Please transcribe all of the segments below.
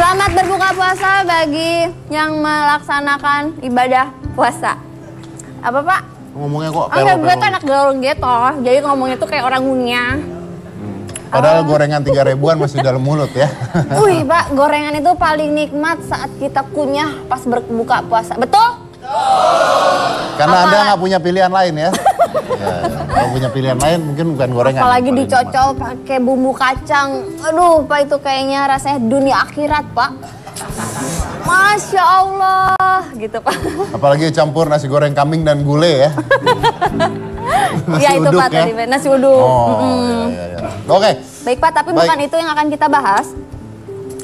Selamat berbuka puasa bagi yang melaksanakan ibadah puasa. Apa Pak? Ngomongnya kok pelo-pelo. Gue tuh anak gaul gitu, jadi ngomongnya tuh kayak orang dunia. Padahal gorengan 3 ribuan masih dalam mulut ya. Wih Pak, gorengan itu paling nikmat saat kita kunyah pas berbuka puasa. Betul? Karena Anda nggak punya pilihan lain ya. Kalau punya pilihan lain mungkin bukan gorengan. Apalagi dicocol pakai bumbu kacang. Aduh Pak, itu kayaknya rasanya dunia akhirat Pak. Masya Allah gitu Pak. Apalagi campur nasi goreng kambing dan gulai ya. Iya itu Pak ya? Tadi nasi uduk. Iya. Oke. Baik Pak, tapi bukan itu yang akan kita bahas.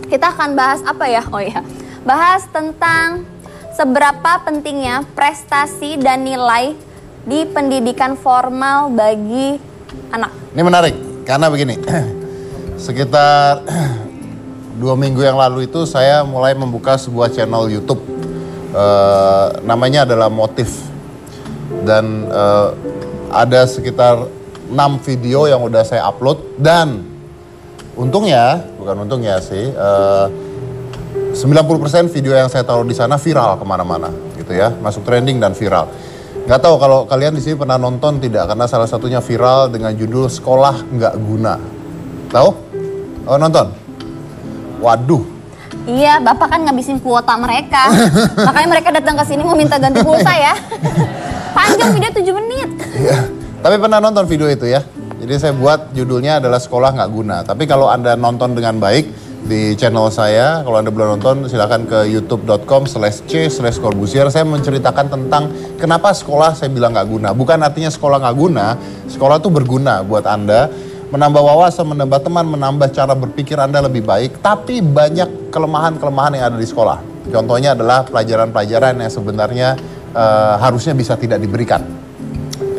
Kita akan bahas apa ya? Oh iya, bahas tentang seberapa pentingnya prestasi dan nilai di pendidikan formal bagi anak. Ini menarik, karena begini, sekitar 2 minggu yang lalu itu saya mulai membuka sebuah channel YouTube, namanya adalah Motif, dan ada sekitar 6 video yang udah saya upload, dan untungnya, bukan untungnya sih, 90% video yang saya taruh di sana viral kemana-mana, gitu ya, masuk trending dan viral. Gak tahu kalau kalian di sini pernah nonton tidak, karena salah satunya viral dengan judul Sekolah Nggak Guna. Tahu? Oh nonton? Waduh. Iya, Bapak kan ngabisin kuota mereka, makanya mereka datang ke sini mau minta ganti pulsa ya. Panjang video 7 menit. Iya. Tapi pernah nonton video itu ya. Jadi saya buat judulnya adalah Sekolah Nggak Guna. Tapi kalau Anda nonton dengan baik di channel saya, kalau Anda belum nonton silakan ke youtube.com/c/Corbusier. Saya menceritakan tentang kenapa sekolah saya bilang nggak guna. Bukan artinya sekolah nggak guna, sekolah itu berguna buat Anda, menambah wawasan, menambah teman, menambah cara berpikir Anda lebih baik. Tapi banyak kelemahan-kelemahan yang ada di sekolah. Contohnya adalah pelajaran-pelajaran yang sebenarnya harusnya bisa tidak diberikan.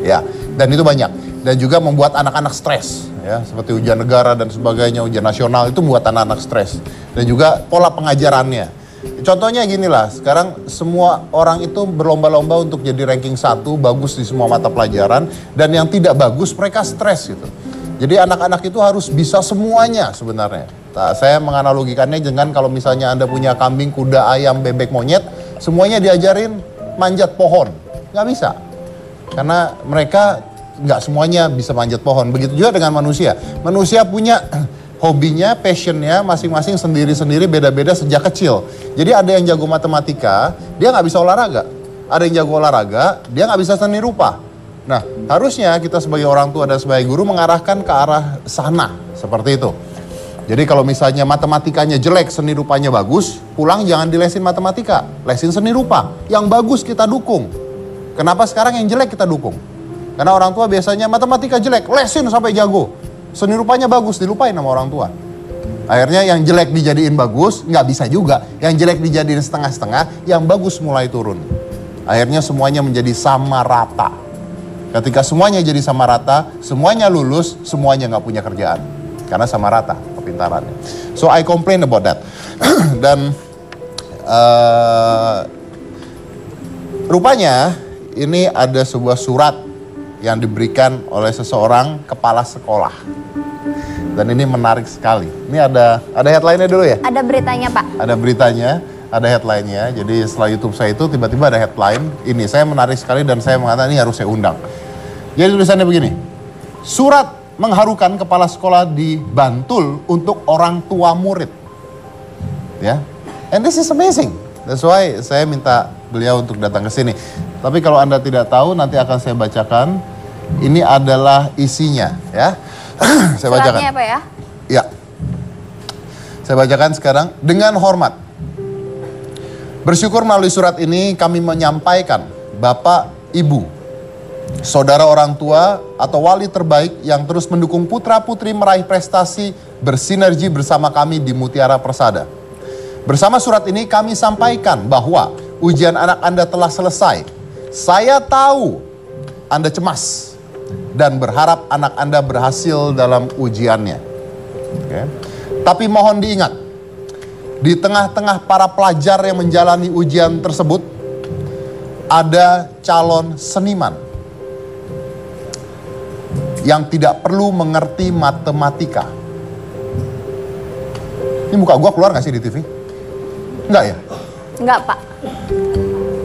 Ya, dan itu banyak. Dan juga membuat anak-anak stres. Ya, seperti ujian negara dan sebagainya, ujian nasional itu membuat anak-anak stres. Dan juga pola pengajarannya. Contohnya ginilah, sekarang semua orang itu berlomba-lomba untuk jadi ranking 1, bagus di semua mata pelajaran, dan yang tidak bagus mereka stres gitu. Jadi anak-anak itu harus bisa semuanya sebenarnya. Nah, saya menganalogikannya dengan kalau misalnya Anda punya kambing, kuda, ayam, bebek, monyet, semuanya diajarin manjat pohon. Nggak bisa. Karena mereka nggak semuanya bisa manjat pohon. Begitu juga dengan manusia. Manusia punya hobinya, passionnya masing-masing sendiri-sendiri, beda-beda sejak kecil. Jadi ada yang jago matematika, dia nggak bisa olahraga. Ada yang jago olahraga, dia nggak bisa seni rupa. Nah, harusnya kita sebagai orang tua dan sebagai guru mengarahkan ke arah sana, seperti itu. Jadi kalau misalnya matematikanya jelek, seni rupanya bagus, pulang jangan dilesin matematika, lesin seni rupa. Yang bagus kita dukung. Kenapa sekarang yang jelek kita dukung? Karena orang tua biasanya matematika jelek, lesin sampai jago. Seni rupanya bagus, dilupain sama orang tua. Akhirnya yang jelek dijadiin bagus, nggak bisa juga. Yang jelek dijadiin setengah-setengah, yang bagus mulai turun. Akhirnya semuanya menjadi sama rata. Ketika semuanya jadi sama rata, semuanya lulus, semuanya nggak punya kerjaan. Karena sama rata kepintarannya. So I complain about that. Dan rupanya ini ada sebuah surat yang diberikan oleh seseorang kepala sekolah. Dan ini menarik sekali. Ini ada headline-nya dulu ya? Ada beritanya Pak. Ada beritanya, ada headline-nya. Jadi setelah YouTube saya itu tiba-tiba ada headline. Ini saya menarik sekali dan saya mengatakan ini harus saya undang. Jadi tulisannya begini. Surat mengharukan kepala sekolah di Bantul untuk orang tua murid. Ya. And this is amazing. That's why saya minta beliau untuk datang ke sini. Tapi kalau Anda tidak tahu nanti akan saya bacakan. Ini adalah isinya ya. Saya bacakan. Suratnya apa ya? Ya. Saya bacakan sekarang. Dengan hormat. Bersyukur melalui surat ini kami menyampaikan Bapak, Ibu, saudara orang tua atau wali terbaik yang terus mendukung putra-putri meraih prestasi bersinergi bersama kami di Mutiara Persada. Bersama surat ini kami sampaikan bahwa ujian anak Anda telah selesai. Saya tahu Anda cemas dan berharap anak Anda berhasil dalam ujiannya. Okay. Tapi mohon diingat, di tengah-tengah para pelajar yang menjalani ujian tersebut, ada calon seniman yang tidak perlu mengerti matematika. Ini muka gua keluar gak sih di TV? Enggak ya? Enggak, Pak.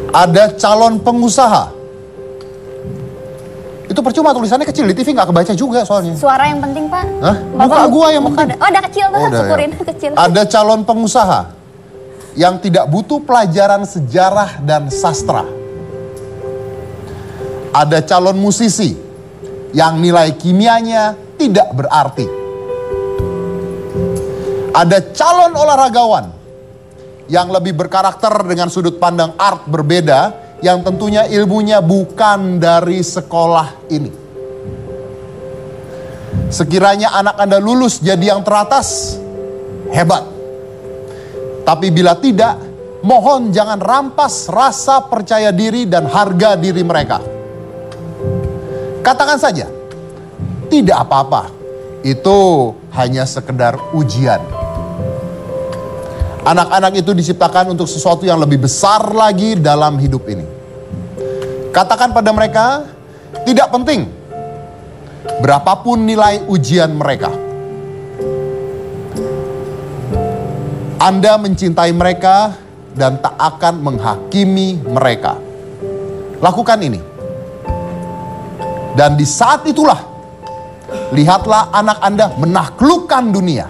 Ada calon pengusaha. Itu percuma tulisannya kecil, di TV nggak kebaca juga soalnya. Suara yang penting, Pak. Hah? Muka gua yang penting. Oh, udah kecil, Pak. Oh, udah, Syukurin ya. kecil. Ada calon pengusaha yang tidak butuh pelajaran sejarah dan sastra. Ada calon musisi yang nilai kimianya tidak berarti. Ada calon olahragawan yang lebih berkarakter dengan sudut pandang art berbeda, yang tentunya ilmunya bukan dari sekolah ini. Sekiranya anak Anda lulus jadi yang teratas, hebat. Tapi bila tidak, mohon jangan rampas rasa percaya diri dan harga diri mereka. Katakan saja, tidak apa-apa, itu hanya sekedar ujian. Anak-anak itu diciptakan untuk sesuatu yang lebih besar lagi dalam hidup ini. Katakan pada mereka, tidak penting berapapun nilai ujian mereka. Anda mencintai mereka dan tak akan menghakimi mereka. Lakukan ini. Dan di saat itulah, lihatlah anak Anda menaklukkan dunia.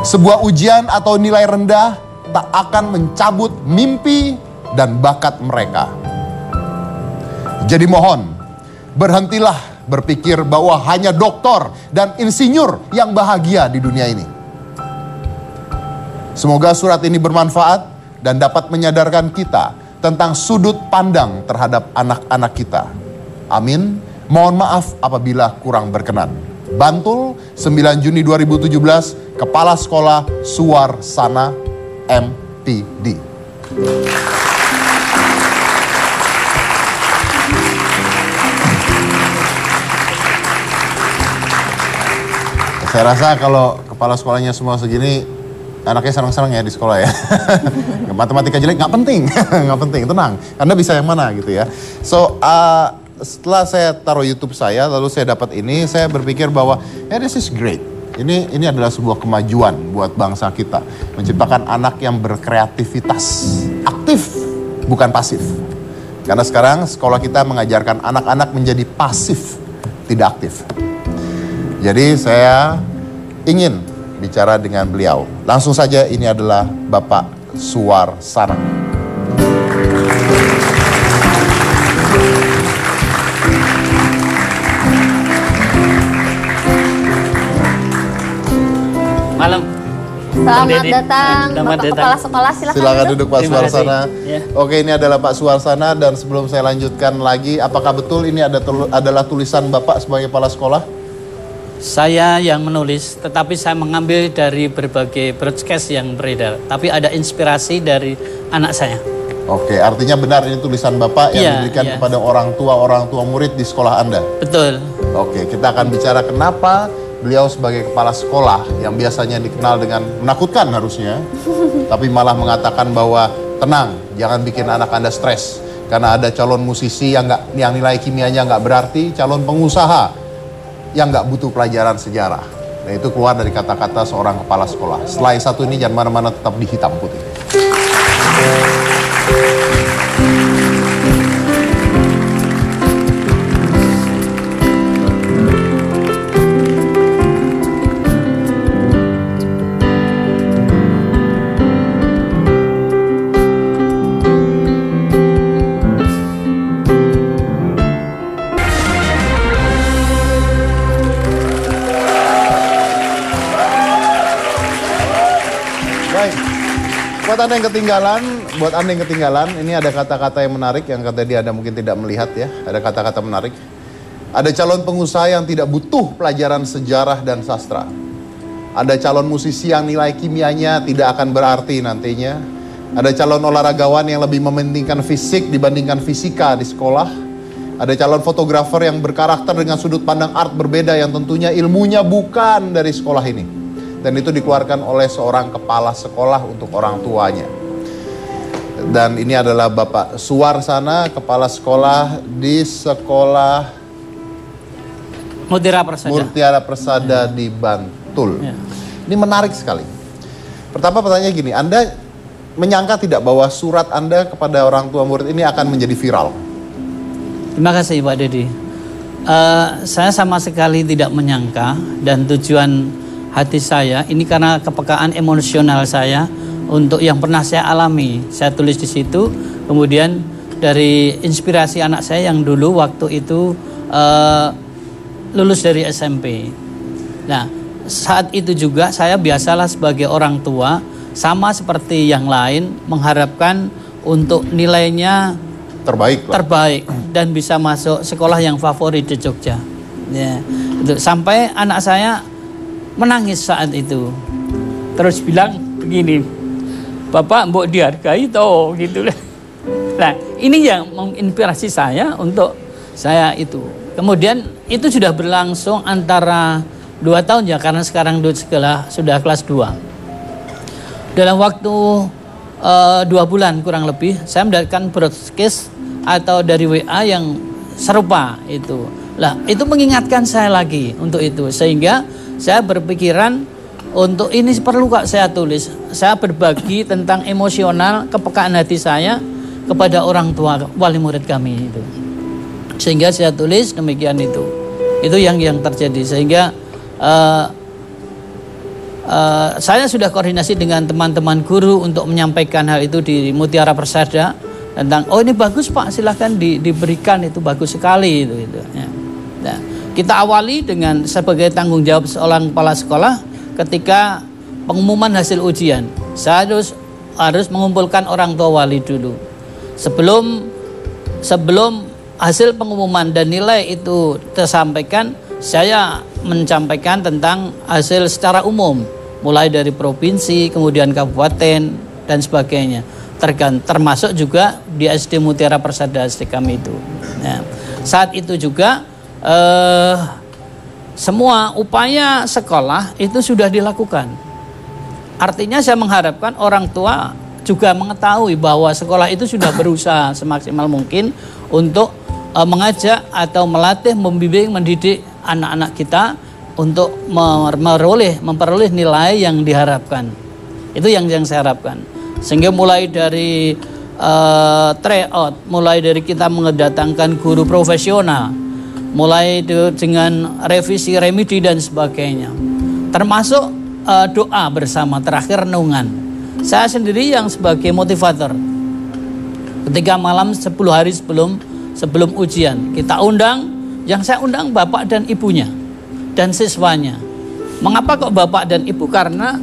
Sebuah ujian atau nilai rendah tak akan mencabut mimpi dan bakat mereka. Jadi mohon, berhentilah berpikir bahwa hanya doktor dan insinyur yang bahagia di dunia ini. Semoga surat ini bermanfaat dan dapat menyadarkan kita tentang sudut pandang terhadap anak-anak kita. Amin. Mohon maaf apabila kurang berkenan. Bantul, 9 Juni 2017, Kepala Sekolah Suwarsana MTD. Saya rasa kalau kepala sekolahnya semua segini, anaknya senang-senang ya di sekolah ya. Matematika jelek nggak penting, nggak penting, tenang. Anda bisa yang mana gitu ya. So, setelah saya taruh YouTube saya, lalu saya dapat ini, saya berpikir bahwa this is great. Ini adalah sebuah kemajuan buat bangsa kita. Menciptakan anak yang berkreativitas, aktif, bukan pasif. Karena sekarang sekolah kita mengajarkan anak-anak menjadi pasif, tidak aktif. Jadi saya ingin bicara dengan beliau. Langsung saja, ini adalah Bapak Suwarsana. Malam. Selamat datang, Selamat Bapak datang. Kepala Sekolah. Silakan. Silakan duduk Pak Terima kasih. Suwarsana. Ya. Oke, ini adalah Pak Suwarsana, dan sebelum saya lanjutkan lagi, apakah betul ini adalah tulisan Bapak sebagai kepala sekolah? Saya yang menulis, tetapi saya mengambil dari berbagai broadcast yang beredar. Tapi ada inspirasi dari anak saya. Oke, artinya benar ini tulisan Bapak yang Iya, diberikan iya. kepada orang tua murid di sekolah Anda. Betul. Oke, kita akan bicara kenapa beliau sebagai kepala sekolah yang biasanya dikenal dengan menakutkan harusnya, tapi malah mengatakan bahwa tenang, jangan bikin anak Anda stres. Karena ada calon musisi yang nilai kimianya nggak berarti, calon pengusaha yang nggak butuh pelajaran sejarah. Nah, itu keluar dari kata-kata seorang kepala sekolah. Setelah yang satu ini, jangan mana-mana, tetap di Hitam Putih. Baik, buat Anda yang ketinggalan, ini ada kata-kata yang menarik yang tadi Anda mungkin tidak melihat ya. Ada kata-kata menarik. Ada calon pengusaha yang tidak butuh pelajaran sejarah dan sastra. Ada calon musisi yang nilai kimianya tidak akan berarti nantinya. Ada calon olahragawan yang lebih mementingkan fisik dibandingkan fisika di sekolah. Ada calon fotografer yang berkarakter dengan sudut pandang art berbeda yang tentunya ilmunya bukan dari sekolah ini. Dan itu dikeluarkan oleh seorang kepala sekolah untuk orang tuanya. Dan ini adalah Bapak Suwarsana, kepala sekolah di sekolah Mutiara Persada. Mutiara Persada di Bantul. Ya. Ini menarik sekali. Pertama pertanyaannya gini, Anda menyangka tidak bahwa surat Anda kepada orang tua murid ini akan menjadi viral? Terima kasih Pak Dedi. Saya sama sekali tidak menyangka, dan tujuan hati saya ini karena kepekaan emosional saya untuk yang pernah saya alami. Saya tulis di situ, kemudian dari inspirasi anak saya yang dulu waktu itu lulus dari SMP. Nah, saat itu juga saya biasalah sebagai orang tua, sama seperti yang lain, mengharapkan untuk nilainya terbaik dan bisa masuk sekolah yang favorit di Jogja. Ya, itu. Sampai anak saya menangis saat itu, terus bilang begini, Bapak mbok dihargai toh, gitu lah. Nah, ini yang menginspirasi saya untuk saya itu. Kemudian itu sudah berlangsung antara 2 tahun ya, karena sekarang sudah kelas 2. Dalam waktu 2 bulan kurang lebih, saya mendapatkan broadcast atau dari WA yang serupa itu. Lah, itu mengingatkan saya lagi untuk itu, sehingga saya berpikiran untuk ini perlu kok saya tulis. Saya berbagi tentang emosional, kepekaan hati saya kepada orang tua wali murid kami itu. Sehingga saya tulis demikian itu. Itu yang terjadi, sehingga saya sudah koordinasi dengan teman-teman guru untuk menyampaikan hal itu di Mutiara Persada tentang, oh ini bagus Pak, silahkan diberikan, itu bagus sekali itu ya. Nah, kita awali dengan sebagai tanggung jawab seorang kepala sekolah ketika pengumuman hasil ujian. Saya harus mengumpulkan orang tua wali dulu. Sebelum hasil pengumuman dan nilai itu tersampaikan, saya menyampaikan tentang hasil secara umum, mulai dari provinsi, kemudian kabupaten dan sebagainya, termasuk juga di SD Mutiara Persada SD kami itu. Nah, saat itu juga semua upaya sekolah itu sudah dilakukan. Artinya saya mengharapkan orang tua juga mengetahui bahwa sekolah itu sudah berusaha semaksimal mungkin untuk mengajak atau melatih, membimbing, mendidik anak-anak kita untuk memperoleh nilai yang diharapkan. Itu yang saya harapkan. Sehingga mulai dari tryout, mulai dari kita mendatangkan guru profesional, mulai dengan revisi remedi dan sebagainya, termasuk doa bersama, terakhir renungan. Saya sendiri yang sebagai motivator. Ketika malam 10 hari sebelum ujian, kita undang. Yang saya undang bapak dan ibunya dan siswanya. Mengapa kok bapak dan ibu? Karena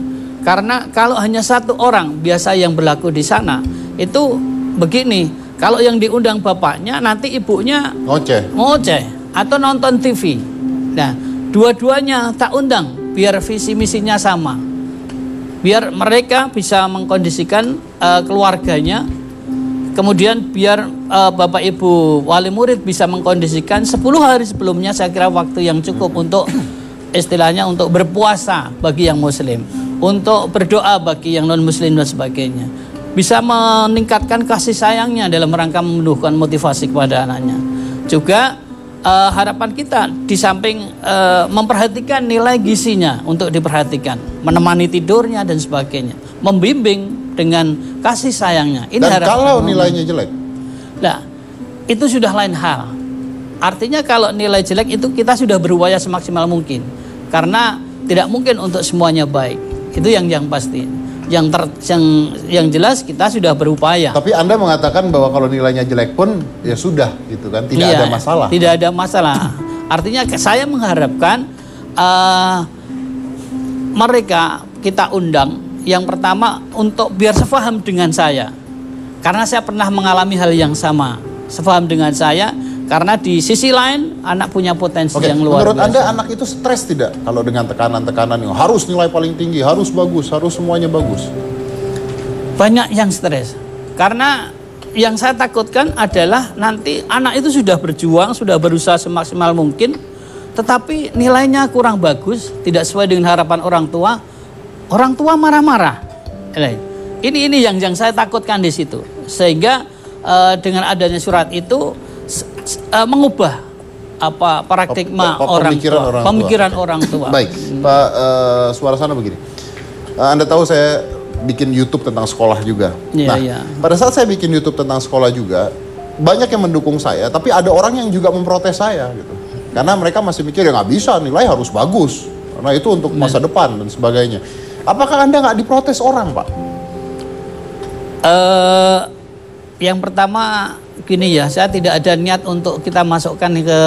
kalau hanya satu orang biasa yang berlaku di sana itu begini. Kalau yang diundang bapaknya, nanti ibunya ngoceh atau nonton TV. Nah, dua-duanya tak undang biar visi misinya sama. Biar mereka bisa mengkondisikan keluarganya. Kemudian biar Bapak Ibu wali murid bisa mengkondisikan 10 hari sebelumnya, saya kira waktu yang cukup untuk istilahnya untuk berpuasa bagi yang muslim, untuk berdoa bagi yang non muslim dan sebagainya. Bisa meningkatkan kasih sayangnya dalam rangka memenuhkan motivasi kepada anaknya. Juga harapan kita di samping memperhatikan nilai gizinya untuk diperhatikan, menemani tidurnya dan sebagainya, membimbing dengan kasih sayangnya. Ini dan kalau nilainya jelek? Nah, itu sudah lain hal. Artinya kalau nilai jelek itu kita sudah berupaya semaksimal mungkin. Karena tidak mungkin untuk semuanya baik. Itu yang pasti. Yang jelas kita sudah berupaya. Tapi Anda mengatakan bahwa kalau nilainya jelek pun ya sudah gitu kan, tidak ada masalah. Tidak ada masalah. Artinya saya mengharapkan mereka kita undang. Yang pertama untuk biar sefaham dengan saya, karena saya pernah mengalami hal yang sama, sefaham dengan saya, karena di sisi lain anak punya potensi yang luar biasa. Menurut Anda anak itu stres tidak kalau dengan tekanan-tekanan yang harus nilai paling tinggi, harus bagus, harus semuanya bagus? Banyak yang stres, karena yang saya takutkan adalah nanti anak itu sudah berjuang, sudah berusaha semaksimal mungkin, tetapi nilainya kurang bagus, tidak sesuai dengan harapan orang tua. Orang tua marah-marah. Ini yang saya takutkan di situ. Sehingga dengan adanya surat itu mengubah paradigma pemikiran orang tua. Baik, Pak Suarasana begini. Anda tahu saya bikin YouTube tentang sekolah juga. Iya, Nah, iya. pada saat saya bikin YouTube tentang sekolah juga, banyak yang mendukung saya, tapi ada orang yang juga memprotes saya gitu. Karena mereka masih mikir ya nggak bisa, nilai harus bagus. Karena itu untuk masa depan dan sebagainya. Apakah Anda nggak diprotes orang, Pak? Yang pertama gini ya, saya tidak ada niat untuk kita masukkan ke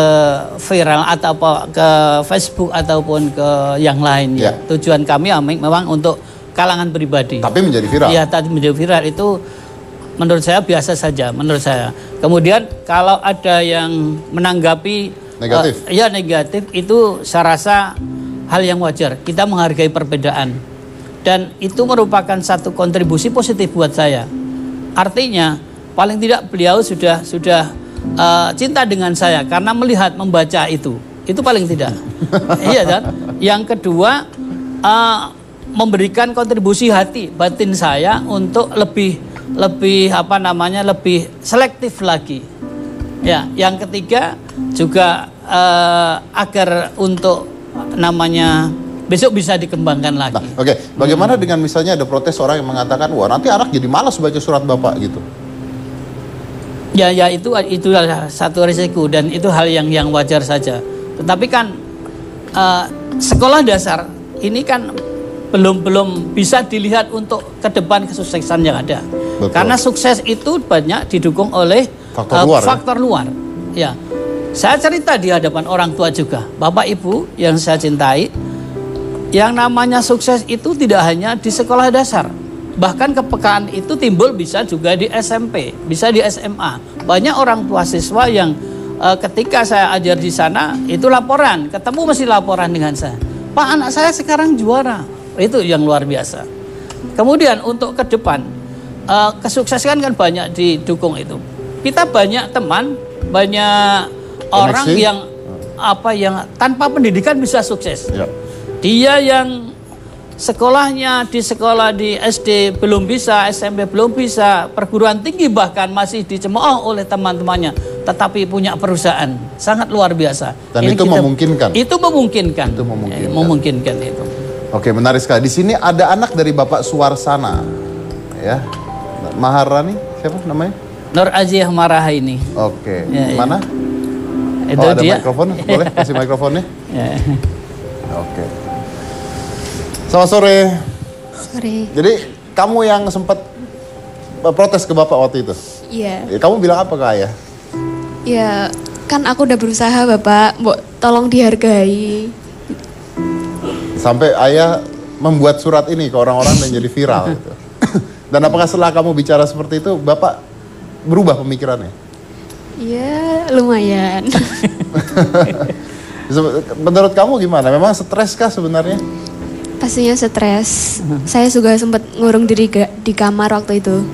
viral atau apa ke Facebook ataupun ke yang lain ya. Ya. Tujuan kami memang untuk kalangan pribadi. Tapi menjadi viral. Ya, tadi menjadi viral itu menurut saya biasa saja menurut saya. Kemudian kalau ada yang menanggapi Negatif. ya negatif itu saya rasa hal yang wajar. Kita menghargai perbedaan dan itu merupakan satu kontribusi positif buat saya. Artinya paling tidak beliau sudah cinta dengan saya karena melihat membaca itu paling tidak. Iya kan? Yang kedua memberikan kontribusi hati batin saya untuk lebih lebih selektif lagi. Ya, yang ketiga juga agar untuk namanya besok bisa dikembangkan lagi. Nah, oke. Bagaimana dengan misalnya ada protes orang yang mengatakan, wah nanti anak jadi malas baca surat Bapak gitu. Ya itu adalah satu risiko dan itu hal yang wajar saja. Tetapi kan sekolah dasar ini kan belum bisa dilihat untuk ke depan kesuksesan yang ada. Betul. Karena sukses itu banyak didukung oleh faktor luar. Ya. Saya cerita di hadapan orang tua juga, Bapak Ibu yang saya cintai, yang namanya sukses itu tidak hanya di sekolah dasar. Bahkan kepekaan itu timbul bisa juga di SMP, bisa di SMA. Banyak orang tua siswa yang ketika saya ajar di sana, itu laporan, ketemu mesti laporan dengan saya. Pak, anak saya sekarang juara. Itu yang luar biasa. Kemudian untuk ke depan, kesuksesan kan banyak didukung itu. Kita banyak teman, banyak orang yang tanpa pendidikan bisa sukses. Ya. Dia yang sekolahnya di SD belum bisa, SMP belum bisa, perguruan tinggi bahkan masih dicemooh oleh teman-temannya, tetapi punya perusahaan sangat luar biasa. Dan itu memungkinkan. Itu memungkinkan. Itu memungkinkan. Memungkinkan itu. Oke, menarik sekali. Di sini ada anak dari Bapak Suwarsana, ya, Maharani, siapa namanya? Nur Aziah Marahaini. Oke, Ya, ya. mana? Itu ada dia. mikrofon, boleh kasih mikrofonnya? Ya. Oke. Selamat sore. Sore. Jadi kamu yang sempat protes ke Bapak waktu itu? Iya. Ya, kamu bilang apa ke Ayah? Ya, kan aku udah berusaha Bapak, Mbok tolong dihargai. Sampai Ayah membuat surat ini ke orang-orang dan jadi viral gitu. Dan apakah setelah kamu bicara seperti itu, Bapak berubah pemikirannya? Ya, lumayan. Menurut kamu gimana? Memang stres kah sebenarnya? Pastinya stres. Saya juga sempat ngurung diri di kamar waktu itu.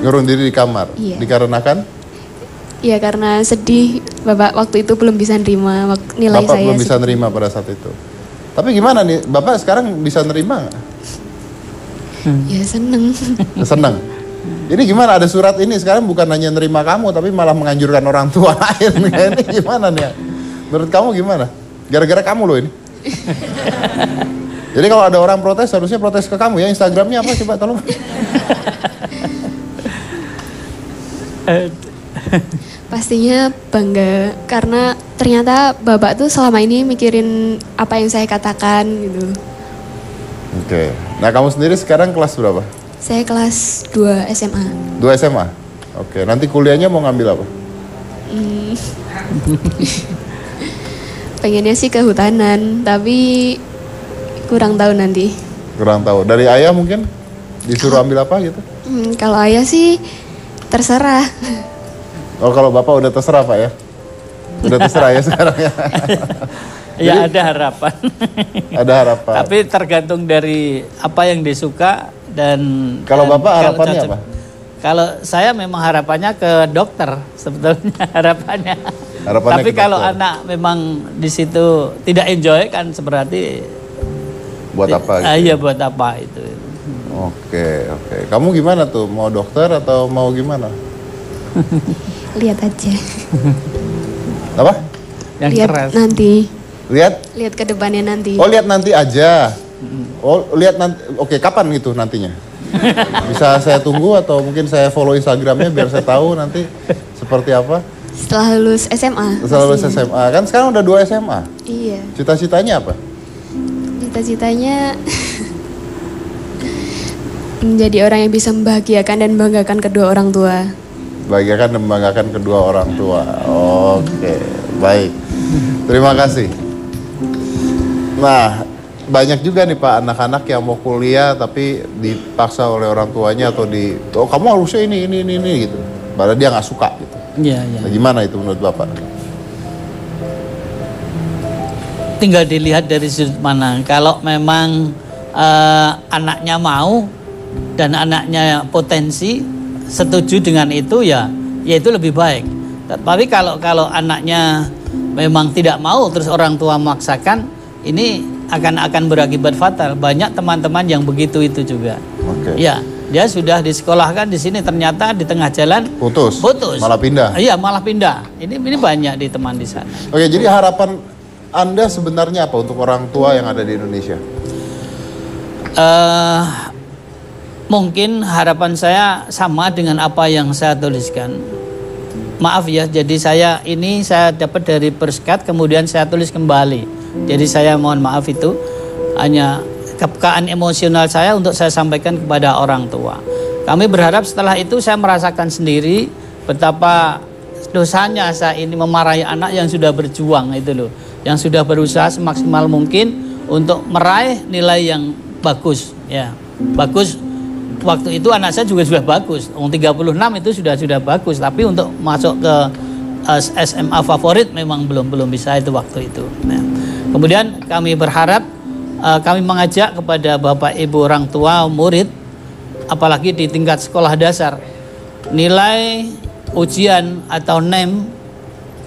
Ngurung diri di kamar? Iya. Dikarenakan? Ya karena sedih, Bapak waktu itu belum bisa nerima nilai Bapak saya. belum bisa nerima pada saat itu. Tapi gimana nih, Bapak sekarang bisa nerima nggak? Ya seneng. Senang. Ini gimana, ada surat ini sekarang bukan hanya nerima kamu, tapi malah menganjurkan orang tua lain. Ini gimana nih? Menurut kamu gimana? Gara-gara kamu loh ini. Jadi kalau ada orang protes, harusnya protes ke kamu ya. Instagramnya apa coba tolong? Pastinya bangga karena ternyata Bapak tuh selama ini mikirin apa yang saya katakan gitu. Oke. Nah kamu sendiri sekarang kelas berapa? Saya kelas 2 SMA. 2 SMA? Oke. Nanti kuliahnya mau ngambil apa? Pengennya sih kehutanan, tapi kurang tahu nanti. Kurang tahu. Dari ayah mungkin disuruh ambil apa gitu? Kalau ayah sih terserah. Oh kalau bapak udah terserah pak ya? Udah terserah ya sekarang ya? Ya ada harapan. Ada harapan. Tapi tergantung dari apa yang disuka dan kalau bapak harapannya cocok. apa? Kalau saya memang harapannya ke dokter sebetulnya harapannya. Harapannya tapi ke kalau dokter. anak memang di situ tidak enjoy kan berarti Buat apa gitu? Iya buat apa itu. Oke. Kamu gimana tuh? Mau dokter atau mau gimana? Lihat aja. Apa? Yang Lihat keras. nanti. Lihat? Lihat ke depannya nanti. Oh lihat nanti aja. Oh, lihat nanti. Oke, kapan itu nantinya? Bisa saya tunggu atau mungkin saya follow Instagramnya biar saya tahu nanti seperti apa? Setelah lulus SMA. Setelah lulus pastinya. SMA, kan sekarang udah 2 SMA. Iya. Cita-citanya apa? Cita-citanya menjadi orang yang bisa membahagiakan dan membanggakan kedua orang tua. Bahagiakan dan membanggakan kedua orang tua. Oke, baik. Terima kasih. Nah, banyak juga nih Pak anak-anak yang mau kuliah tapi dipaksa oleh orang tuanya atau oh kamu harusnya ini gitu. Padahal dia nggak suka gitu. Iya, iya. Nah, gimana itu menurut Bapak? Tinggal dilihat dari sudut mana. Kalau memang anaknya mau dan anaknya potensi setuju dengan itu ya itu lebih baik. Tapi kalau anaknya memang tidak mau terus orang tua memaksakan, ini akan berakibat fatal. Banyak teman-teman yang begitu itu juga. Oke. Ya, dia sudah disekolahkan di sini ternyata di tengah jalan putus. Malah pindah. Iya, malah pindah. Ini banyak di teman di sana. Oke, jadi harapan Anda sebenarnya apa untuk orang tua yang ada di Indonesia? Mungkin harapan saya sama dengan apa yang saya tuliskan. Maaf ya, jadi saya dapat dari Perskat kemudian saya tulis kembali. Jadi saya mohon maaf itu hanya kepekaan emosional saya untuk saya sampaikan kepada orang tua. Kami berharap setelah itu saya merasakan sendiri betapa dosanya saya ini memarahi anak yang sudah berjuang itu loh, yang sudah berusaha semaksimal mungkin untuk meraih nilai yang bagus ya. Bagus waktu itu anak saya juga sudah bagus. 36 itu sudah bagus, tapi untuk masuk ke SMA favorit memang belum bisa itu waktu itu. Nah, kemudian kami berharap kami mengajak kepada Bapak Ibu orang tua murid, apalagi di tingkat sekolah dasar, nilai ujian atau NEM,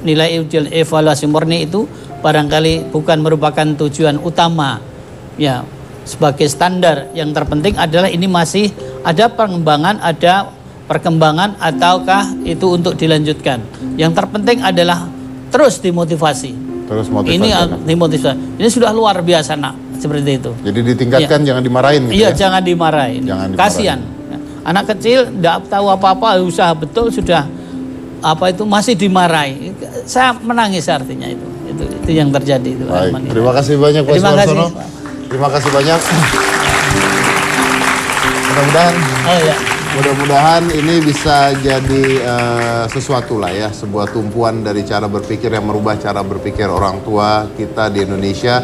nilai ujian evaluasi murni itu barangkali bukan merupakan tujuan utama ya. Sebagai standar yang terpenting adalah ini masih ada perkembangan ataukah itu untuk dilanjutkan. Yang terpenting adalah terus dimotivasi. Terus motivasi. Ini dimotivasi. Ini sudah luar biasa nak seperti itu. Jadi ditingkatkan, jangan dimarahin gitu Iya, ya? jangan dimarahin. Kasihan. Anak kecil tidak tahu apa-apa, usaha betul sudah masih dimarahi. Saya menangis artinya itu. Itu yang terjadi itu. Baik. Terima kasih banyak Pak Suarsono. Terima kasih banyak. Mudah-mudahan ini bisa jadi sesuatu lah ya, sebuah tumpuan dari cara berpikir yang merubah cara berpikir orang tua kita di Indonesia.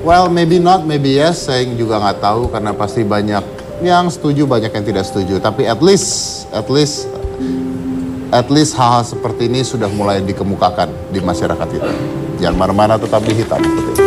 Well, maybe not, maybe yes. Saya juga nggak tahu karena pasti banyak yang setuju, banyak yang tidak setuju. Tapi at least hal-hal seperti ini sudah mulai dikemukakan di masyarakat kita. Jangan mana-mana, tetap di Hitam Putih.